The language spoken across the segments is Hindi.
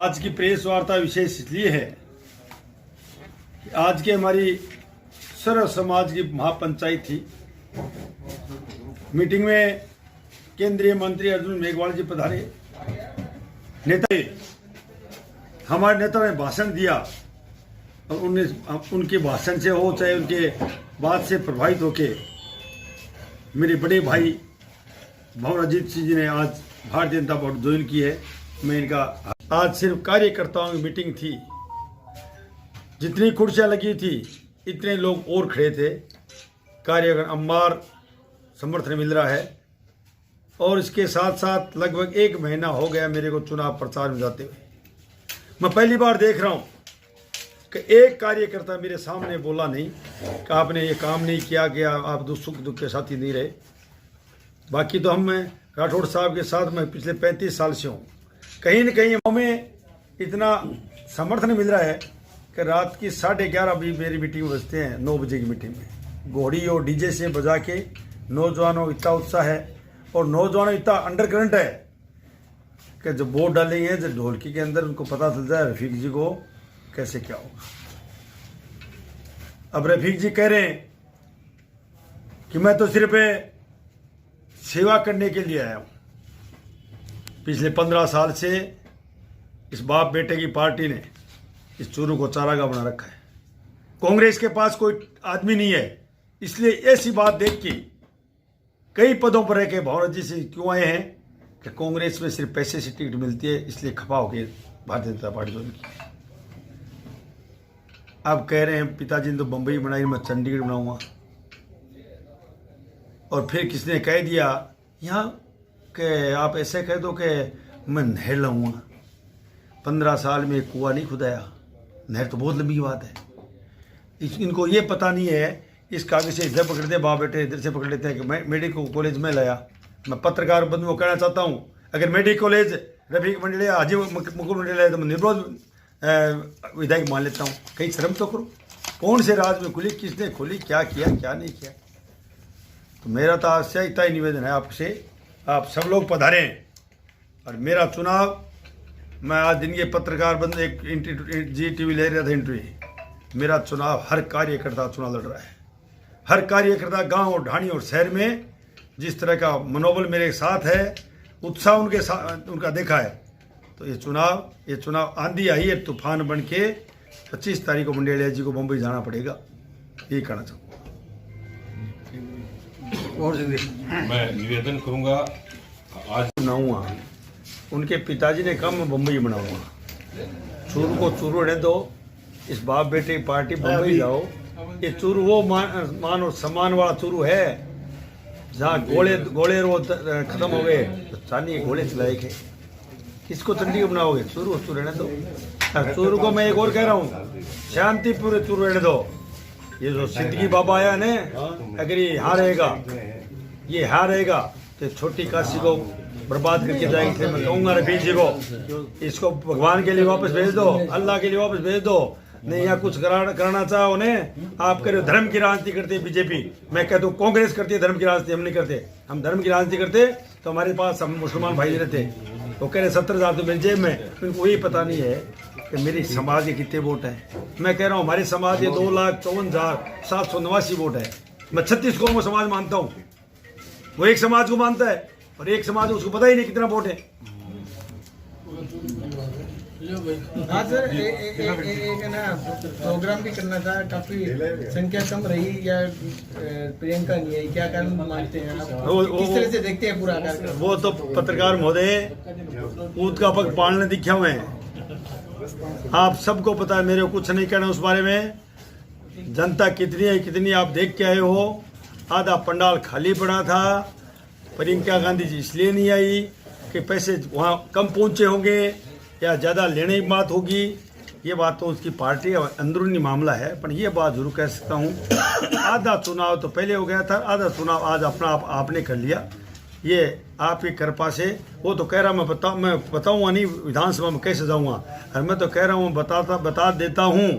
आज की प्रेस वार्ता विशेष इसलिए है कि आज की हमारी सर्व समाज की महापंचायत थी। मीटिंग में केंद्रीय मंत्री अर्जुन मेघवाल जी पधारे। नेता हमारे नेता ने भाषण दिया और उनके भाषण से हो चाहे उनके बात से प्रभावित होके मेरे बड़े भाई भंवर अजीत सिंह जी ने आज भारतीय जनता पार्टी ज्वाइन की है। मैं इनका आज सिर्फ कार्यकर्ताओं की मीटिंग थी। जितनी कुर्सियां लगी थी इतने लोग और खड़े थे। कार्यकर्ता अंबार समर्थन मिल रहा है और इसके साथ साथ लगभग 1 महीना हो गया मेरे को चुनाव प्रचार में जाते हुए। मैं पहली बार देख रहा हूं कि एक कार्यकर्ता मेरे सामने बोला नहीं कि आपने ये काम नहीं किया कि आप सुख दुख के साथी नहीं रहे। बाकी तो हम राठौड़ साहब के साथ मैं पिछले 35 साल से हूँ। कहीं न कहीं हमें इतना समर्थन मिल रहा है कि रात की 11:30 भी मेरी मीटिंग बजते हैं। 9 बजे की मीटिंग में घोड़ी और डीजे से बजा के नौजवानों इतना उत्साह है और नौजवानों इतना अंडर करंट है कि जब वोट डालेंगे जब ढोलकी के अंदर उनको पता चल जाए रफीक जी को कैसे क्या होगा। अब रफीक जी कह रहे हैं कि मैं तो सिर्फ सेवा करने के लिए आया हूं। पिछले 15 साल से इस बाप बेटे की पार्टी ने इस चूरू को चारागाह बना रखा है। कांग्रेस के पास कोई आदमी नहीं है, इसलिए ऐसी बात देख के कई पदों पर रह के भंवर जी से क्यों आए हैं कि कांग्रेस में सिर्फ पैसे से टिकट मिलती है, इसलिए खपा होकर भारतीय जनता पार्टी ज्वाइन की। अब कह रहे हैं पिताजी ने तो बंबई बनाई, मैं चंडीगढ़ बनाऊंगा। और फिर किसने कह दिया यहाँ कि आप ऐसे कह दो कि मैं नहर लाऊंगा। 15 साल में एक कुआं नहीं खुदाया। नहर तो बहुत लंबी बात है। इनको ये पता नहीं है। इस कागज से इधर पकड़ते बाप बेटे इधर से पकड़ लेते हैं कि मैं मेडिकल कॉलेज में लाया। मैं पत्रकार बंधुओं को कहना चाहता हूँ, अगर मेडिकल कॉलेज रफीक मंडलिया हाजी मुकुल मंडलिया तो मैं निर्विरोध विधायक मान लेता हूँ। कहीं शर्म तो करो। कौन से राज में खुली, किसने खोली, क्या किया क्या नहीं किया। तो मेरा तो आज से इतना ही निवेदन है आपसे, आप सब लोग पधारें और मेरा चुनाव, मैं आज दिन के पत्रकार बंद एक जी टीवी ले रहा था इंटरव्यू। मेरा चुनाव हर कार्यकर्ता चुनाव लड़ रहा है। हर कार्यकर्ता गांव और ढाणी और शहर में जिस तरह का मनोबल मेरे साथ है, उत्साह उनके साथ उनका देखा है। तो ये चुनाव आंधी आई है तूफान बन के 25 तारीख को मंडेलिया जी को मुंबई जाना पड़ेगा। यही कहना चाहूँगा। मैं निवेदन करूंगा आज बनाऊंगा। उनके पिताजी ने कहा मैं बम्बई बनाऊंगा। चूरू को चूरू रहने दो। इस बाप बेटे की पार्टी बम्बई जाओ। ये चूरू वो मान और सम्मान वाला चूरू है जहाँ गोले रोज खत्म हो गए तो चांदी के घोड़े चलाए थे। किसको चंडीगढ़ बनाओगे? चूरू रहने दो। चूरू को मैं एक और कह रहा हूँ, शांति पूरे चूरू रहने दो। ये जो सिद्दगी बाबा आया ने, अगर ये यहाँ रहेगा तो छोटी काशी को बर्बाद करके जाएंगे। मैं कहूँगा रफीक जी को, इसको भगवान के लिए वापस भेज दो, अल्लाह के लिए वापस भेज दो। नहीं यहाँ कुछ करना चाहो ने, आप करो धर्म की राजनीति करते बीजेपी। मैं कहता हूँ कांग्रेस करती है धर्म की राजनीति, हम नहीं करते। हम धर्म की राजनीति करते तो हमारे पास हम मुसलमान भाई रहते। वो कह रहे 70,000 तो मेरी जेब में। उनको ये पता नहीं है कि मेरी समाज के कितने वोट हैं। मैं कह रहा हूँ हमारे समाज के 2,54,789 वोट है। मैं 36 कौम को समाज मानता हूँ। वो एक समाज को मानता है और एक समाज उसको पता ही नहीं कितना वोट है। हाँ सर, एक ना प्रोग्राम भी करना था। काफी संख्या कम रही या प्रियंका नहीं है, क्या कारण मानते हैं आप? किस तरह से देखते हैं पूरा कार्यक्रम? वो तो पत्रकार महोदय ऊद का पग पालने दिखे हुए हैं। आप सबको पता है, मेरे को कुछ नहीं कहना उस बारे में। जनता कितनी है कितनी आप देख के आए हो। आधा पंडाल खाली पड़ा था। प्रियंका गांधी जी इसलिए नहीं आई कि पैसे वहाँ कम पहुँचे होंगे या ज़्यादा लेने की बात होगी। ये बात तो उसकी पार्टी का अंदरूनी मामला है, पर ये बात जरूर कह सकता हूँ आधा चुनाव तो पहले हो गया था, आधा चुनाव आज अपना आपने कर लिया। ये आपकी कृपा से। वो तो कह रहा मैं बताऊँगा नहीं विधानसभा में कैसे जाऊँगा। और मैं तो कह रहा हूँ बता देता हूँ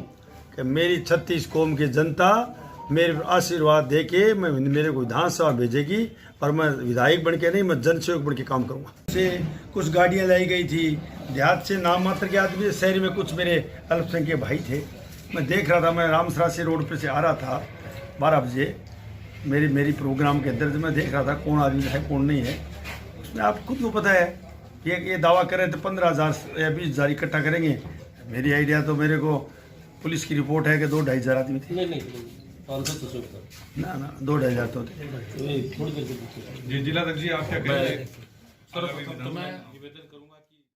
कि मेरी 36 कौम की जनता मेरे आशीर्वाद दे के मेरे को विधानसभा भेजेगी और मैं विधायक बन के नहीं, मैं जन सेवक बन के काम करूँगा। से कुछ गाड़ियाँ लाई गई थी देहात से, नाम मात्र के आदमी, शहर में कुछ मेरे अल्पसंख्यक भाई थे। मैं देख रहा था, मैं रामसरा से रोड पे से आ रहा था 12 बजे, मेरी प्रोग्राम के अंदर मैं देख रहा था कौन आदमी है कौन नहीं है। उसमें आप खुद को पता है कि ये दावा करें तो 15,000 या 20,000 इकट्ठा करेंगे। मेरी आइडिया तो, मेरे को पुलिस की रिपोर्ट है कि 2-2.5 हज़ार आदमी थे। नहीं 500 तो ना 2-2.5 हज़ार तो थे। जी जिला जी आप क्या कहेंगे? सर्वप्रथम तो मैं निवेदन